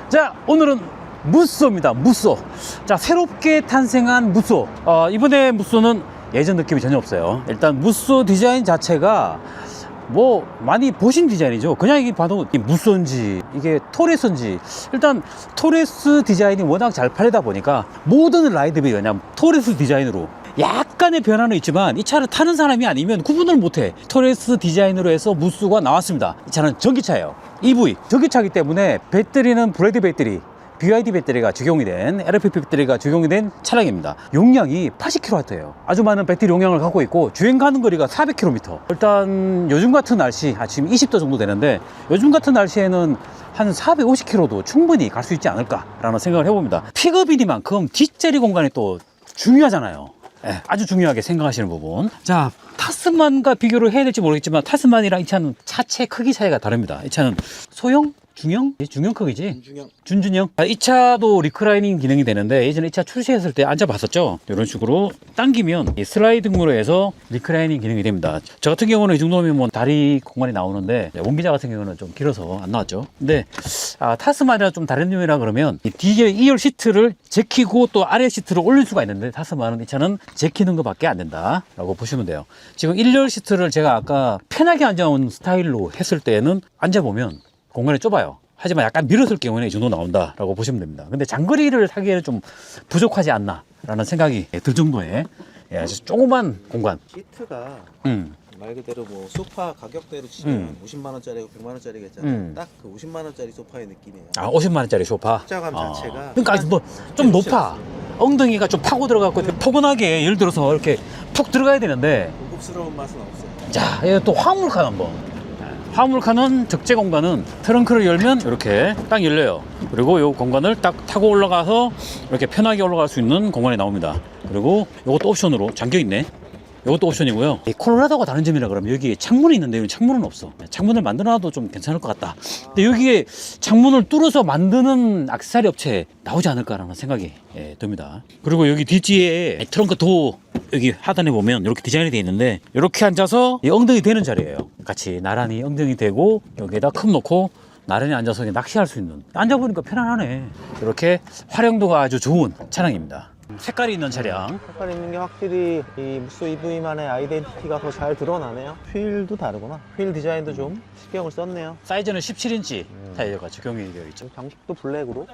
자, 오늘은 무쏘입니다. 무쏘. 자, 새롭게 탄생한 무쏘. 이번에 무쏘는 예전 느낌이 전혀 없어요. 일단 무쏘 디자인 자체가 뭐 많이 보신 디자인이죠. 그냥 이게 봐도 무쏘인지 이게 토레스인지, 일단 토레스 디자인이 워낙 잘 팔리다 보니까 모든 라이드들이 그냥 토레스 디자인으로 약간의 변화는 있지만 이 차를 타는 사람이 아니면 구분을 못해. 토레스 디자인으로 해서 무쏘가 나왔습니다. 이 차는 전기차예요. EV 전기차이기 때문에 배터리는 브래드 배터리, BYD 배터리가 적용이 된, LFP 배터리가 적용이 된 차량입니다. 용량이 80kW예요. 아주 많은 배터리 용량을 갖고 있고 주행 가는 거리가 400km. 일단 요즘 같은 날씨, 지금 20도 정도 되는데 요즘 같은 날씨에는 한 450km도 충분히 갈 수 있지 않을까 라는 생각을 해봅니다. 픽업이니만큼 뒷자리 공간이 또 중요하잖아요. 네, 아주 중요하게 생각하시는 부분. 자, 타스만과 비교를 해야 될지 모르겠지만 타스만이랑 이 차는 차체 크기 차이가 다릅니다. 이 차는 소형? 중형? 중형 크기지? 준준형. 이 차도 리클라이닝 기능이 되는데 예전에 이 차 출시했을 때 앉아봤었죠. 이런 식으로 당기면 이 슬라이딩으로 해서 리클라이닝 기능이 됩니다. 저 같은 경우는 이 정도면 뭐 다리 공간이 나오는데 원기자 같은 경우는 좀 길어서 안 나왔죠. 근데 타스만이랑 좀 다른 점이라 그러면 이 뒤에 2열 시트를 제키고 또 아래 시트를 올릴 수가 있는데 타스만은 이 차는 제키는 것밖에 안 된다 라고 보시면 돼요. 지금 1열 시트를 제가 아까 편하게 앉아온 스타일로 했을 때는 앉아보면 공간이 좁아요. 하지만 약간 밀었을 경우에는 이 정도 나온다라고 보시면 됩니다. 근데 장거리를 타기에는 좀 부족하지 않나 라는 생각이 들 정도의 아주 조그만 공간. 시트가 말 그대로 뭐 소파 가격대로 치면 50만원짜리고 100만원짜리겠잖아요. 딱 그 50만원짜리 소파의 느낌이에요. 50만원짜리 소파. 착장감 자체가 그러니까 뭐 좀 높아. 엉덩이가 좀 파고 들어가고 포근하게, 예를 들어서 이렇게 푹 들어가야 되는데 고급스러운 맛은 없어요. 자, 또 화물칸 한번. 화물칸은 적재 공간은 트렁크를 열면 이렇게 딱 열려요. 그리고 이 공간을 딱 타고 올라가서 이렇게 편하게 올라갈 수 있는 공간이 나옵니다. 그리고 이것도 옵션으로 잠겨 있네. 이것도 옵션이고요. 이 콜로라도가 다른 점이라 그러면 여기 창문이 있는데 여기 창문은 없어. 창문을 만들어놔도 좀 괜찮을 것 같다. 근데 여기에 창문을 뚫어서 만드는 액세서리 업체 나오지 않을까라는 생각이 듭니다. 그리고 여기 뒤에 트렁크 도어 여기 하단에 보면 이렇게 디자인이 되어 있는데 이렇게 앉아서 이 엉덩이 대는 자리예요. 같이 나란히 엉덩이 대고 여기에다 컵 놓고 나란히 앉아서 낚시할 수 있는, 앉아보니까 편안하네. 이렇게 활용도가 아주 좋은 차량입니다. 색깔이 있는 차량. 색깔 있는 게 확실히 이 무쏘 EV만의 아이덴티티가 더 잘 드러나네요. 휠도 다르구나. 휠 디자인도 좀 신경을 썼네요. 사이즈는 17인치 타이어가 적용이 되어 있죠. 장식도 블랙으로.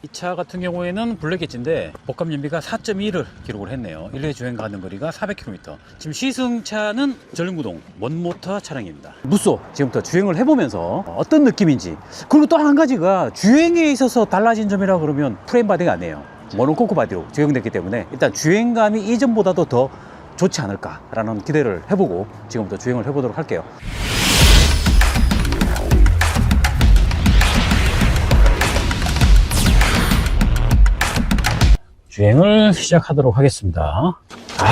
이 차 같은 경우에는 블랙 엣지인데 복합 연비가 4.2를 기록을 했네요. 1회 주행 가는 거리가 400km. 지금 시승차는 전륜구동 원모터 차량입니다. 무쏘 지금부터 주행을 해보면서 어떤 느낌인지, 그리고 또 한 가지가 주행에 있어서 달라진 점이라 그러면 프레임 바디가 아니에요. 모노코크 바디로 적용됐기 때문에 일단 주행감이 이전보다도 더 좋지 않을까라는 기대를 해보고 지금부터 주행을 해보도록 할게요. 주행을 시작하도록 하겠습니다.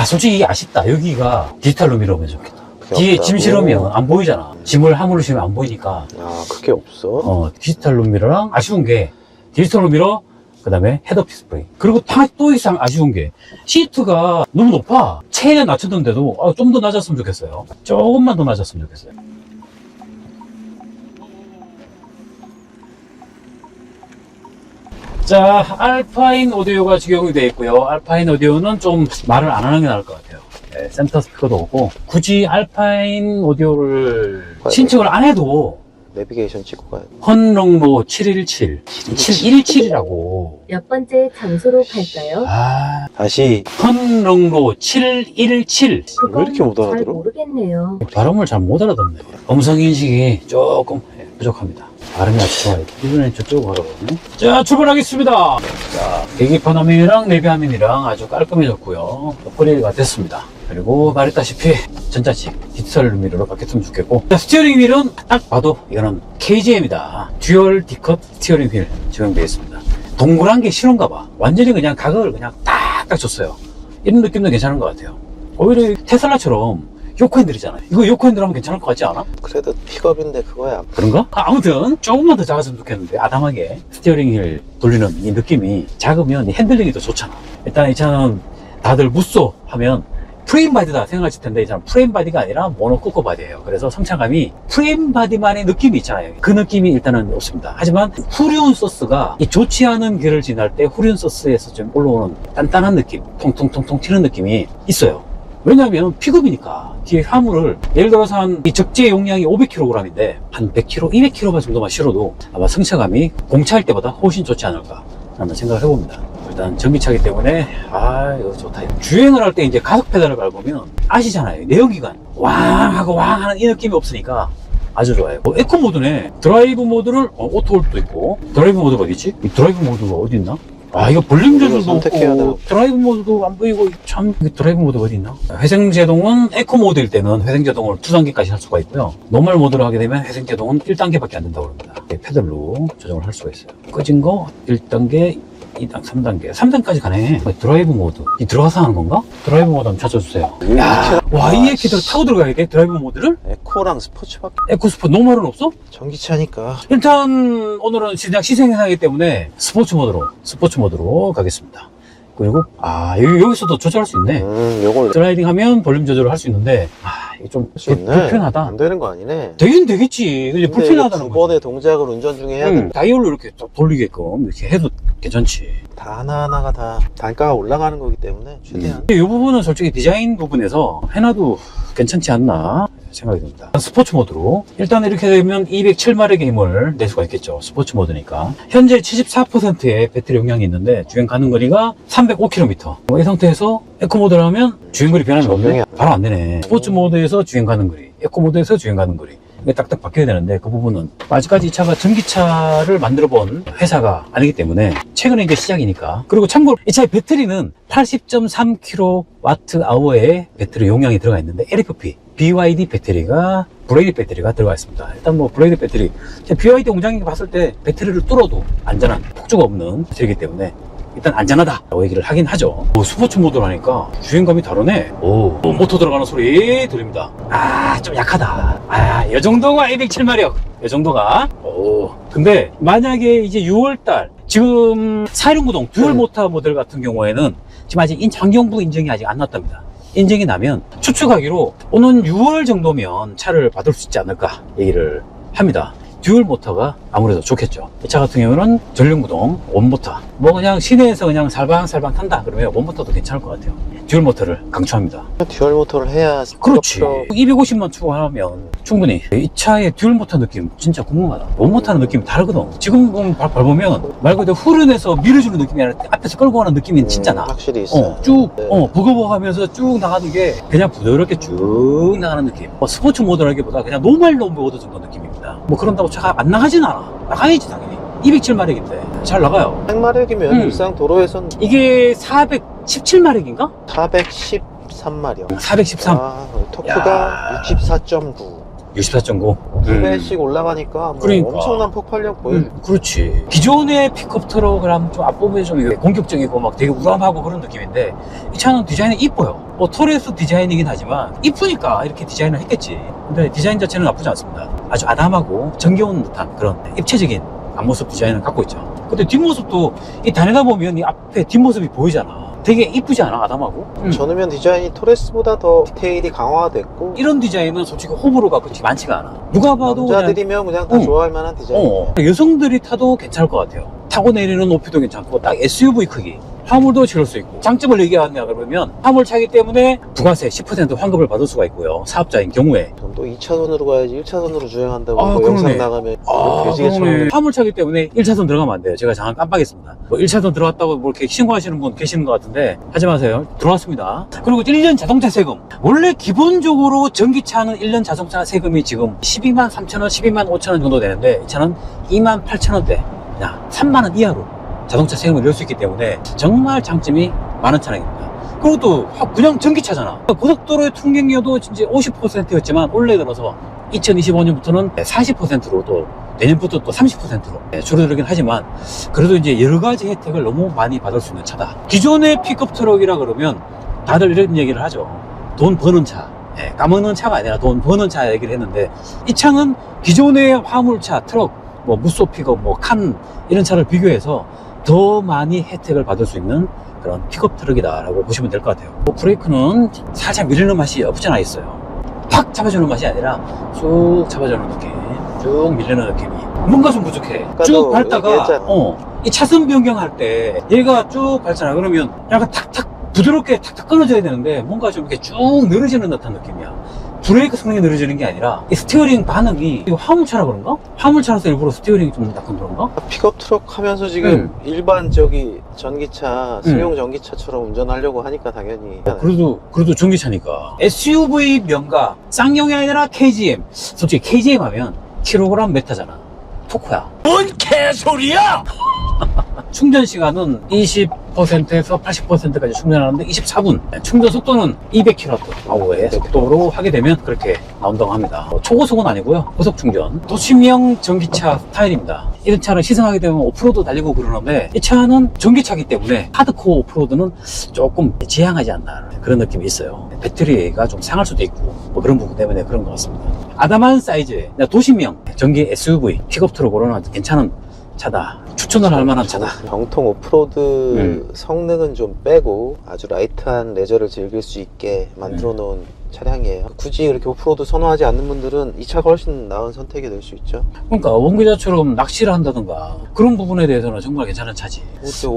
솔직히 이게 아쉽다. 여기가 디지털로 밀어보면 좋겠다. 뒤에 짐 실으면 안 보이잖아. 짐을 함으로 실으면 안 보이니까. 그게 없어? 디지털로 밀어랑 아쉬운 게 디지털로 밀어, 그 다음에 헤드업 디스플레이. 그리고 또 이상 아쉬운 게 시트가 너무 높아. 체에 낮췄는데도 좀 더 낮았으면 좋겠어요. 조금만 더 낮았으면 좋겠어요. 자, 알파인 오디오가 적용이 되어 있고요. 알파인 오디오는 좀 말을 안 하는 게 나을 것 같아요. 센터 스피커도 없고 굳이 알파인 오디오를 신청을 안 해도 내비게이션 찍고 가야 돼. 헌롱로 717 717이라고 몇 번째 장소로 갈까요? 다시. 헌롱로 717. 왜 이렇게 못 잘 알아들어? 모르겠네요. 발음을 잘 못 알아듣네. 음성인식이 조금 부족합니다. 발음이 아주 좋아요. 이번엔 저쪽으로 가거든요. 자, 출발하겠습니다. 자, 계기판 화면이랑 내비 화면이랑 아주 깔끔해졌고요. 업그레이드가 됐습니다. 그리고 말했다시피 전자식 디지털 미러로 바뀌었으면 좋겠고, 자, 스티어링 휠은 딱 봐도 이거는 KGM이다. 듀얼 D컷 스티어링 휠 적용되어 있습니다. 동그란 게 싫은가 봐. 완전히 그냥 가격을 그냥 딱딱 줬어요. 이런 느낌도 괜찮은 것 같아요. 오히려 테슬라처럼 요코핸들이잖아요. 이거 요코핸들 하면 괜찮을 것 같지 않아? 그래도 픽업인데 그거야. 그런가? 아무튼 조금만 더 작았으면 좋겠는데, 아담하게 스티어링 휠 돌리는 이 느낌이 작으면 이 핸들링이 더 좋잖아. 일단 이 차는 다들 무쏘 하면 프레임 바디다 생각하실 텐데 이제는 프레임 바디가 아니라 모노코코 바디예요. 그래서 성차감이 프레임 바디만의 느낌이 있잖아요. 그 느낌이 일단은 없습니다. 하지만 후륜 소스가 이 좋지 않은 길을 지날 때 후륜 소스에서 좀 올라오는 단단한 느낌, 통통통통 튀는 느낌이 있어요. 왜냐하면 픽업이니까 뒤에 화물을 예를 들어서 이 적재 용량이 500kg인데 한 100kg, 200kg 정도만 실어도 아마 승차감이 공차일 때보다 훨씬 좋지 않을까 라는 생각을 해봅니다. 일단 전기차기 때문에 이거 좋다. 주행을 할 때 이제 가속 페달을 밟으면 아시잖아요. 내연기관 왕 하고 왕 하는 이 느낌이 없으니까 아주 좋아요. 에코 모드네. 드라이브 모드를 오토홀도 있고 드라이브 모드가 어디있지? 이 드라이브 모드가 어디 있나? 이거 볼륨 조절도 없고 드라이브 모드도 안 보이고 참 드라이브 모드가 어디 있나? 회생 제동은 에코 모드일 때는 회생 제동을 2단계까지 할 수가 있고요. 노멀 모드로 하게 되면 회생 제동은 1단계밖에 안 된다고 합니다. 페달로 조정을 할 수가 있어요. 꺼진 거 1단계, 2단, 3단계. 3단까지 가네. 드라이브 모드. 이 들어가서 하는 건가? 드라이브 모드 한번 찾아주세요. 와, 이 에키들 타고 들어가야 돼? 드라이브 모드를? 에코랑 스포츠밖에. 에코스포 노멀은 없어? 전기차니까. 일단 오늘은 그냥 시승회사이기 때문에 스포츠 모드로 가겠습니다. 그리고 여기서도 조절할 수 있네. 요걸 슬라이딩 하면 볼륨 조절을 할 수 있는데 이게 좀 불편하다. 안 되는 거 아니네. 되긴 되겠지. 근데 불편하다는 두 거. 번의 동작을 운전 중에 해야 돼. 다이얼로 이렇게 쫙 돌리게끔 이렇게 해도 괜찮지. 다 하나하나가 다 단가가 올라가는 거기 때문에 최대한. 이 부분은 솔직히 디자인 부분에서 해놔도 괜찮지 않나 생각이 듭니다. 스포츠 모드로 일단 이렇게 되면 207마력의 힘을 낼 수가 있겠죠. 스포츠 모드니까. 현재 74%의 배터리 용량이 있는데 주행 가는 거리가 305km. 이 상태에서 에코 모드를 하면 주행거리 변하는 건데 바로 안 되네. 스포츠 모드에서 주행 가는 거리, 에코 모드에서 주행 가는 거리, 이게 딱딱 바뀌어야 되는데 그 부분은 아직까지 이 차가 전기차를 만들어 본 회사가 아니기 때문에 최근에 이제 시작이니까. 그리고 참고로 이 차의 배터리는 80.3kWh의 배터리 용량이 들어가 있는데 LFP BYD 배터리가 브레이드 배터리가 들어가 있습니다. 일단 브레이드 배터리, BYD 공장에 봤을 때 배터리를 뚫어도 안전한 폭주가 없는 배터리이기 때문에 일단 안전하다라고 얘기를 하긴 하죠. 스포츠 모드로 하니까 주행감이 다르네. 모터 들어가는 소리 들립니다. 좀 약하다. 이 정도가 207마력. 이 정도가. 근데 만약에 이제 6월달 지금 416구동 듀얼 모터 모델 같은 경우에는 지금 아직 환경부 인증이 아직 안 났답니다. 인증이 나면 추측하기로 오는 6월 정도면 차를 받을 수 있지 않을까 얘기를 합니다. 듀얼 모터가 아무래도 좋겠죠. 이 차 같은 경우는 전륜구동 원모터, 그냥 시내에서 그냥 살방살방 탄다 그러면 원모터도 괜찮을 것 같아요. 듀얼 모터를 강추합니다. 듀얼 모터를 해야. 그렇지. 250만 추가하면 충분히. 이 차의 듀얼 모터 느낌 진짜 궁금하다. 원모터는 느낌이 다르거든. 지금 밟으면 말 그대로 후륜에서 밀어주는 느낌이 아니라 앞에서 끌고 가는 느낌이 진짜 나. 확실히 있어. 버거버거하면서 쭉 나가는 게 그냥 부드럽게 쭉 나가는 느낌. 스포츠 모드라기보다 그냥 노멀 모드 정도 느낌입니다. 그런다고 차가 안 나가진 않아. 나가야지 당연히. 207마력인데 잘 나가요. 100마력이면 일상 도로에선 이게 417마력인가? 413마력. 413. 토크가 64.9. 64.9. 2배씩 올라가니까 그러니까. 엄청난 폭발력 보여. 그렇지. 기존의 픽업 트럭을 하면 좀 앞부분이 좀 공격적이고 막 되게 우람하고 그런 느낌인데 이 차는 디자인이 이뻐요. 토레스 디자인이긴 하지만 이쁘니까 이렇게 디자인을 했겠지. 근데 디자인 자체는 나쁘지 않습니다. 아주 아담하고 정겨운 듯한 그런 입체적인 앞모습 디자인을 갖고 있죠. 근데 뒷모습도 이 다니다 보면 이 앞에 뒷모습이 보이잖아. 되게 이쁘지 않아? 아담하고. 전후면 디자인이 토레스보다 더 디테일이 강화됐고, 이런 디자인은 솔직히 호불호가 그렇게 많지가 않아. 누가 봐도 남자들이면 그냥 다 좋아할 만한 디자인. 여성들이 타도 괜찮을 것 같아요. 타고 내리는 높이도 괜찮고 딱 SUV 크기, 화물도 실을 수 있고. 장점을 얘기하냐 그러면 화물차이기 때문에 부가세 10% 환급을 받을 수가 있고요. 사업자인 경우에. 또 2차선으로 가야지 1차선으로 주행한다고 그러네. 영상 나가면 돼지게 그러네. 화물차이기 때문에 1차선 들어가면 안 돼요. 제가 잠깐 깜빡했습니다. 1차선 들어왔다고 이렇게 신고하시는 분 계시는 것 같은데 하지 마세요. 들어왔습니다. 그리고 1년 자동차 세금. 원래 기본적으로 전기차는 1년 자동차 세금이 지금 12만 3천 원, 12만 5천 원 정도 되는데 이 차는 2만 8천 원대, 그냥 3만 원 이하로 자동차 세금을 넣을 수 있기 때문에 정말 장점이 많은 차량입니다. 그리고 또 그냥 전기차잖아. 고속도로의 통행료도 이제 50%였지만 올해 들어서 2025년부터는 40%로 또 내년부터 또 30%로 줄어들긴 하지만 그래도 이제 여러 가지 혜택을 너무 많이 받을 수 있는 차다. 기존의 픽업 트럭이라 그러면 다들 이런 얘기를 하죠. 돈 버는 차. 까먹는 차가 아니라 돈 버는 차 얘기를 했는데 이 차는 기존의 화물차, 트럭, 무쏘 픽업, 칸 이런 차를 비교해서 더 많이 혜택을 받을 수 있는 그런 픽업 트럭이다라고 보시면 될 것 같아요. 브레이크는 살짝 밀리는 맛이 없지 않아 있어요. 팍 잡아주는 맛이 아니라 쭉 잡아주는 느낌, 쭉 밀리는 느낌이 뭔가 좀 부족해. 쭉 밟다가 이 차선 변경할 때 얘가 쭉 밟잖아. 그러면 약간 탁탁 부드럽게 탁탁 끊어져야 되는데 뭔가 좀 이렇게 쭉 늘어지는 듯한 느낌이야. 브레이크 성능이 늘어지는 게 아니라 이 스티어링 반응이 이거 화물차라 그런가? 화물차라서 일부러 스티어링이 좀 약간 그런가? 픽업 트럭 하면서 지금 일반 전기차, 승용 전기차처럼 운전하려고 하니까 당연히. 그래도 전기차니까. SUV 명가 쌍용이 아니라 KGM. 솔직히 KGM 하면 킬로그램 메타잖아. 토크야. 뭔 개소리야! 충전 시간은 20%에서 80%까지 충전하는데 24분. 충전 속도는 200kWh의 속도로 하게 되면 그렇게 나온다고 합니다. 초고속은 아니고요. 고속 충전. 도심형 전기차 스타일입니다. 이런 차를 시승하게 되면 오프로드 달리고 그러는데 이 차는 전기차이기 때문에 하드코어 오프로드는 조금 지향하지 않나 그런 느낌이 있어요. 배터리가 좀 상할 수도 있고 뭐 그런 부분 때문에 그런 것 같습니다. 아담한 사이즈의 도심형 전기 SUV 픽업 트럭으로는 괜찮은 차다. 추천을 할 만한 차다. 정통 오프로드 성능은 좀 빼고 아주 라이트한 레저를 즐길 수 있게 만들어 놓은 차량이에요. 굳이 이렇게 오프로드 선호하지 않는 분들은 이 차가 훨씬 나은 선택이 될 수 있죠. 그러니까 원기자처럼 낚시를 한다든가 그런 부분에 대해서는 정말 괜찮은 차지.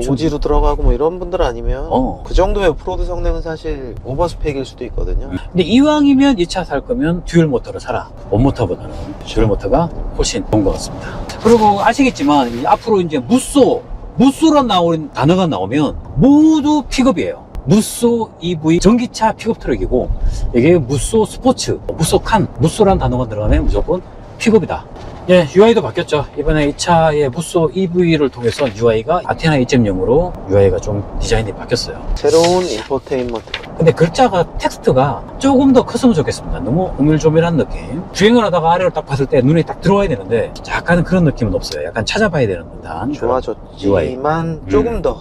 오지로 들어가고 뭐 이런 분들 아니면 그 정도의 오프로드 성능은 사실 오버스펙일 수도 있거든요. 근데 이왕이면 이 차 살 거면 듀얼 모터를 사라. 원모터보다는 듀얼 모터가 훨씬 좋은 것 같습니다. 그리고 아시겠지만 앞으로 이제 무쏘로 나오는 단어가 나오면 모두 픽업이에요. 무쏘 EV 전기차 픽업 트럭이고 이게 무쏘 스포츠, 무쏘 칸, 무쏘라는 단어가 들어가면 무조건 픽업이다. 예, UI도 바뀌었죠. 이번에 이 차의 무쏘 EV를 통해서 UI가 아테나 2.0으로 UI가 좀 디자인이 바뀌었어요. 새로운 인포테인먼트. 근데 글자가 텍스트가 조금 더 컸으면 좋겠습니다. 너무 오밀조밀한 느낌. 주행을 하다가 아래로 딱 봤을 때 눈에 딱 들어와야 되는데 약간 그런 느낌은 없어요. 약간 찾아봐야 되는 듯한 좋아졌지만 조금 더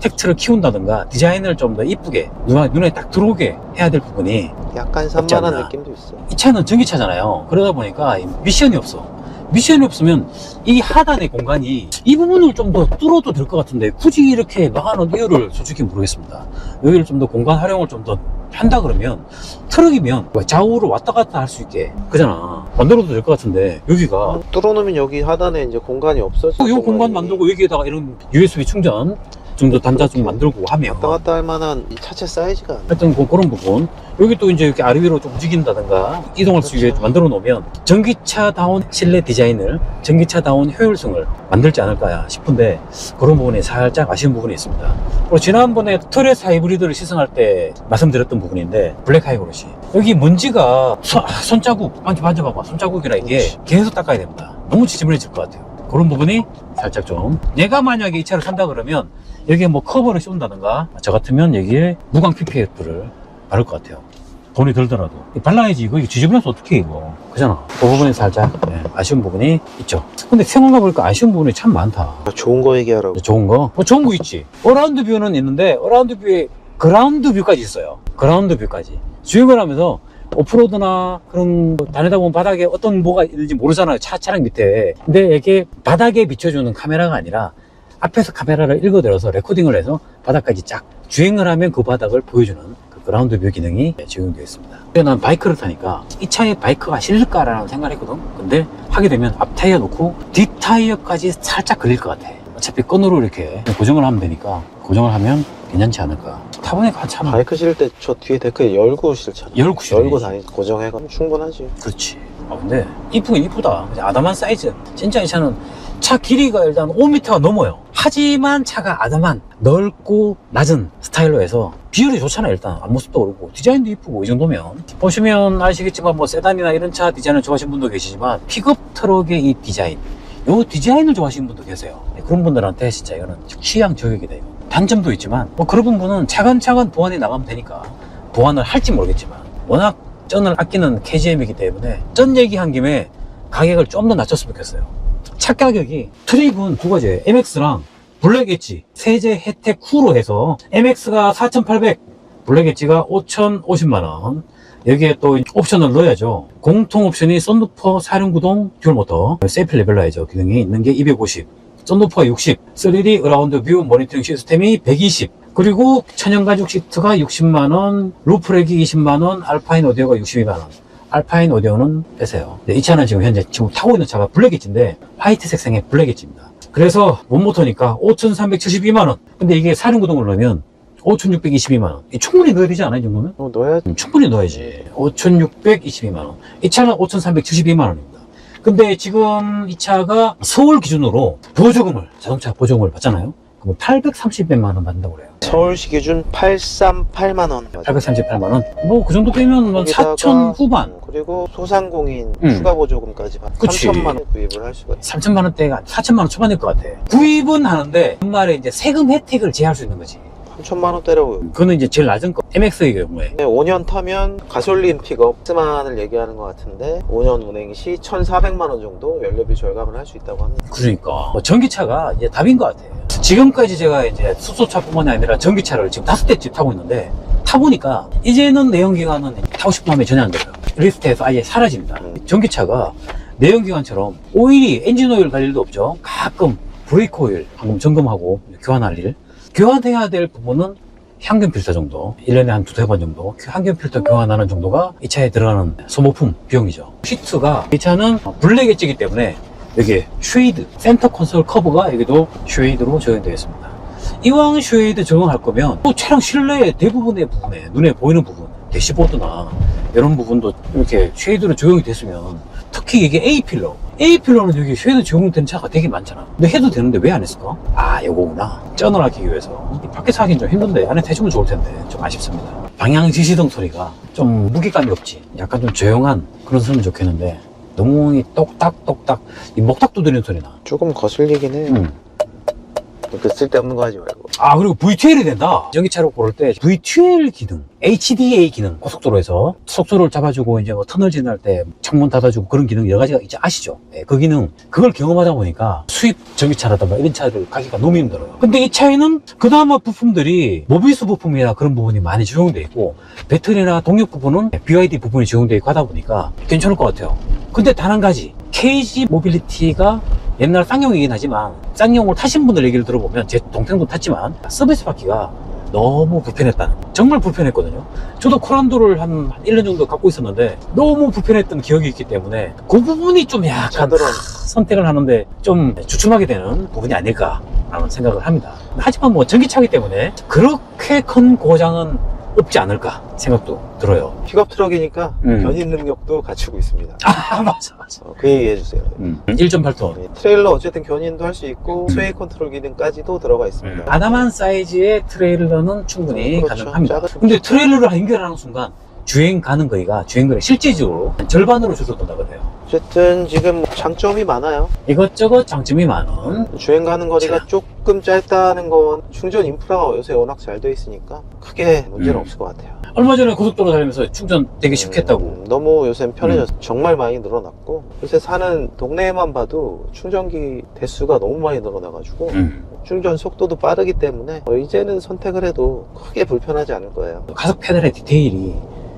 텍스트를 키운다든가 디자인을 좀 더 이쁘게 눈에 딱 들어오게 해야 될 부분이 약간 산만한 느낌도 있어. 이 차는 전기차잖아요. 그러다 보니까 미션이 없어. 미션이 없으면 이 하단의 공간이 이 부분을 좀 더 뚫어도 될 것 같은데 굳이 이렇게 막아놓은 이유를 솔직히 모르겠습니다. 여기를 좀 더 공간 활용을 좀 더 한다 그러면 트럭이면 좌우로 왔다 갔다 할 수 있게 그잖아. 만들어도 될 것 같은데 여기가 뚫어놓으면 여기 하단에 이제 공간이 없어져. 이 공간 만들고 여기에다가 이런 USB 충전 좀 더 단자 좀 만들고 하면 왔다 갔다 할 만한 이 차체 사이즈가 하여튼 그런 부분 여기 또 이제 이렇게 아래 위로 좀 움직인다든가 이동할 수 있게 만들어 놓으면 전기차다운 실내 디자인을 전기차다운 효율성을 만들지 않을까 싶은데 그런 부분이 살짝 아쉬운 부분이 있습니다. 그리고 지난번에 터렛 하이브리드를 시승할 때 말씀드렸던 부분인데 블랙 하이브리드 여기 먼지가 손자국 만져봐봐. 손자국이라 이게 계속 닦아야 됩니다. 너무 지저분해질 것 같아요. 그런 부분이 살짝 좀 내가 만약에 이 차를 산다 그러면 여기에 뭐 커버를 씌운다든가 저 같으면 여기에 무광 PPF를 바를 것 같아요. 돈이 들더라도 발라야지. 이거 지저분해서 어떻게 이거 그잖아. 그 부분에 살짝 아쉬운 부분이 있죠. 근데 생각해 보니까 아쉬운 부분이 참 많다. 좋은 거 얘기하라고. 좋은 거? 좋은 거 있지. 어라운드 뷰는 있는데 어라운드 뷰에 그라운드 뷰까지 있어요. 그라운드 뷰까지 주행을 하면서 오프로드나 그런 다니다 보면 바닥에 어떤 뭐가 있는지 모르잖아요. 차량 밑에. 근데 이게 바닥에 비춰주는 카메라가 아니라 앞에서 카메라를 읽어들어서 레코딩을 해서 바닥까지 쫙 주행을 하면 그 바닥을 보여주는 그 그라운드 뷰 기능이 적용되어 있습니다. 난 바이크를 타니까 이 차에 바이크가 실릴까라는 생각을 했거든. 근데 하게 되면 앞 타이어 놓고 뒷 타이어까지 살짝 걸릴 것 같아. 어차피 끈으로 이렇게 고정을 하면 되니까 고정을 하면 괜찮지 않을까. 타보니까 참. 바이크 실을 때 저 뒤에 데크에 열고 실잖아. 열고 다니 고정해가지고 충분하지. 그렇지. 근데 이쁘긴 이쁘다. 아담한 사이즈. 진짜 이 차는 차 길이가 일단 5m가 넘어요. 하지만 차가 아담한 넓고 낮은 스타일로 해서 비율이 좋잖아요. 일단 앞모습도 그렇고 디자인도 이쁘고 이 정도면 보시면 아시겠지만 뭐 세단이나 이런 차 디자인을 좋아하시는 분도 계시지만 픽업 트럭의 이 디자인 요 디자인을 좋아하시는 분도 계세요. 그런 분들한테 진짜 이거는 취향 저격이다. 이거. 단점도 있지만 뭐 그런 분은 차근차근 보완해 나가면 되니까 보완을 할지 모르겠지만 워낙 쩐을 아끼는 KGM이기 때문에 쩐 얘기한 김에 가격을 좀 더 낮췄으면 좋겠어요. 차 가격이 트립은 두 가지예요. MX랑 블랙 엣지 세제 혜택 후로 해서 MX가 4,800 블랙 엣지가 5,050만원 여기에 또 옵션을 넣어야죠. 공통 옵션이 썬루퍼 사륜구동 듀얼모터 세이프 레벨라이저 기능이 있는 게 250 썬루퍼가 60 3D 어라운드 뷰 모니터링 시스템이 120 그리고 천연가죽 시트가 60만원, 루프렉이 20만원, 알파인 오디오가 62만원. 알파인 오디오는 빼세요. 이 차는 지금 현재 타고 있는 차가 블랙 엣지인데 화이트 색상의 블랙 엣지입니다. 그래서 원모터니까 5,372만원. 근데 이게 사륜구동을 넣으면 5,622만원. 충분히 넣어야 되지 않아요, 이 정도면? 넣어야지. 충분히 넣어야지. 5,622만원. 이 차는 5,372만원입니다. 근데 지금 이 차가 서울 기준으로 보조금을, 자동차 보조금을 받잖아요. 그럼 830만원 받는다고 그래요. 서울시 기준 838만원. 838만원? 뭐 그 정도 빼면 뭐 4천 후반. 그리고 소상공인 음. 추가 보조금까지 받 그치. 3천만원 구입을 할 수가 있어요. 3천만원대가 4천만원 초반일 것 같아. 구입은 하는데 연말에 이제 세금 혜택을 제할 수 있는 거지. 3천만원대라고. 그거는 이제 제일 낮은 거. MX의 경우에. 5년 타면 가솔린 픽업 스만을 얘기하는 것 같은데 5년 운행 시 1,400만원 정도 연료비 절감을 할 수 있다고 합니다. 그러니까 뭐 전기차가 이제 답인 것 같아요. 지금까지 제가 이제 수소차뿐만이 아니라 전기차를 지금 5대째 타고 있는데 타보니까 이제는 내연기관은 타고 싶은 마음이 전혀 안 들어요. 리스트에서 아예 사라집니다. 전기차가 내연기관처럼 오일이 엔진 오일 갈 일도 없죠. 가끔 브레이크 오일 방금 점검하고 교환할 일. 교환해야 될 부분은 향균 필터 정도, 1년에 한 두세 번 정도 향균 필터 교환하는 정도가 이 차에 들어가는 소모품 비용이죠. 시트가 이 차는 블랙 엣지이기 때문에 여기 쉐이드, 센터 콘솔 커브가 여기도 쉐이드로 적용되어 있습니다. 이왕 쉐이드 적용할 거면 또 차량 실내의 대부분의 부분에 눈에 보이는 부분, 대시보드나 이런 부분도 이렇게 쉐이드로 적용이 됐으면, 특히 이게 A필러는 여기 쉐이드 적용된 차가 되게 많잖아. 근데 해도 되는데 왜 안 했을까? 아, 요거구나. 쩌널하기 위해서. 밖에서 하긴 좀 힘든데 안에 해주면 좋을 텐데 좀 아쉽습니다. 방향 지시등 소리가 좀 무게감이 없지. 약간 좀 조용한 그런 소리는 좋겠는데 너무 똑딱똑딱 이 목탁 두드리는 소리나. 조금 거슬리긴 해요. 그 쓸데없는 거 하지 말고. 아, 그리고 VTL이 된다. 전기차로 고를 때 VTL 기능, HDA 기능, 고속도로에서 속도를 잡아주고 이제 뭐 터널 지날 때 창문 닫아주고 그런 기능 여러 가지가 이제 아시죠? 네, 그 기능, 그걸 경험하다 보니까 수입 전기차라든가 이런 차를 가기가 너무 힘들어요. 근데 이 차에는 그나마 부품들이 모비스 부품이나 그런 부분이 많이 적용되어 있고, 배터리나 동력 부분은 BYD 부분이 적용되어 있고 하다 보니까 괜찮을 것 같아요. 근데 단 한 가지, KG 모빌리티가 옛날 쌍용이긴 하지만 쌍용을 타신 분들 얘기를 들어보면, 제 동생도 탔지만 서비스 받기가 너무 불편했다는, 정말 불편했거든요. 저도 코란도를 한 1년 정도 갖고 있었는데 너무 불편했던 기억이 있기 때문에 그 부분이 좀 약간 선택을 하는데 좀 주춤하게 되는 부분이 아닐까라는 생각을 합니다. 하지만 뭐 전기차이기 때문에 그렇게 큰 고장은 없지 않을까 생각도 들어요. 픽업 트럭이니까 견인 능력도 갖추고 있습니다. 아, 맞아. 그 얘기 해주세요. 1.8톤. 트레일러 어쨌든 견인도 할 수 있고 스웨이 컨트롤 기능까지도 들어가 있습니다. 아담한 사이즈의 트레일러는 충분히 그렇죠. 가능합니다. 작은 근데 트레일러를 연결하는 순간 주행 가는 거리가 주행거리 실제적으로 절반으로 줄어든다 그래요. 어쨌든 지금 장점이 많아요. 이것저것 장점이 많은. 주행 가는 거리가 조금 짧다는 건 충전 인프라가 요새 워낙 잘 돼 있으니까 크게 문제는 없을 것 같아요. 얼마 전에 고속도로 다니면서 충전 되게 쉽겠다고. 너무 요새 편해져서 정말 많이 늘어났고, 요새 사는 동네에만 봐도 충전기 대수가 너무 많이 늘어나가지고 충전 속도도 빠르기 때문에 이제는 선택을 해도 크게 불편하지 않을 거예요. 가속 페달의 디테일이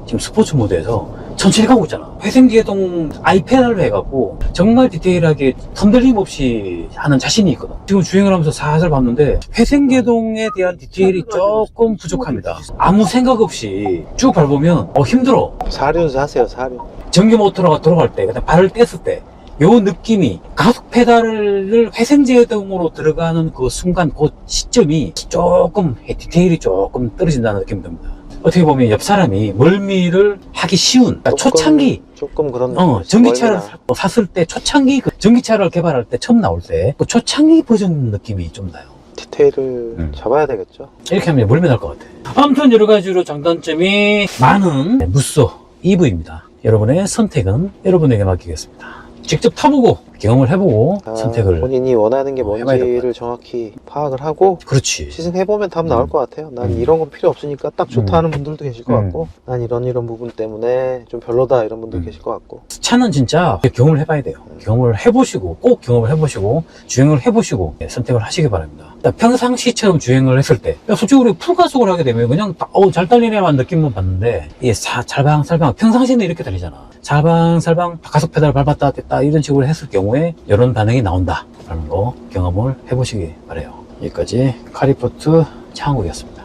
지금 스포츠 모드에서 천천히 가고 있잖아. 회생제동 아이패널로 해갖고 정말 디테일하게 흔들림 없이 하는 자신이 있거든. 지금 주행을 하면서 살살 봤는데 회생제동에 대한 디테일이 조금 부족합니다. 아무 생각 없이 쭉 밟으면 힘들어. 사륜 사세요, 사륜. 전기 모터가 돌아갈 때, 그다음 발을 뗐을 때 요 느낌이, 가속 페달을 회생제동으로 들어가는 그 순간 그 시점이 조금 디테일이 조금 떨어진다는 느낌이 듭니다. 어떻게 보면 옆 사람이 멀미를 하기 쉬운, 그러니까 초창기 조금 그런 전기차를 샀을 때 초창기, 그 전기차를 개발할 때 처음 나올 때 그 초창기 버전 느낌이 좀 나요. 디테일을 잡아야 되겠죠. 이렇게 하면 멀미 날 것 같아. 아무튼 여러 가지로 장단점이 많은 무쏘 EV입니다. 여러분의 선택은 여러분에게 맡기겠습니다. 직접 타보고 경험을 해보고 선택을 본인이 원하는 게 뭔지를 정확히 파악을 하고, 그렇지. 시승해보면 답 나올 것 같아요. 난 이런 건 필요 없으니까 딱 좋다 하는 분들도 계실 것 같고, 난 이런 부분 때문에 좀 별로다 이런 분도 계실 것 같고. 차는 진짜 경험을 해봐야 돼요. 경험을 해보시고, 꼭 경험을 해보시고 주행을 해보시고 선택을 하시기 바랍니다. 평상시처럼 주행을 했을 때, 솔직히 우리 풀가속을 하게 되면 그냥 잘 달리네만 느낌만 받는데, 이게 살방살방 평상시에는 이렇게 달리잖아. 살방살방 가속 페달 밟았다 뗐다 이런 식으로 했을 경우에 이런 반응이 나온다 라는 거 경험을 해보시기 바래요. 여기까지 카리포트 차한국이었습니다.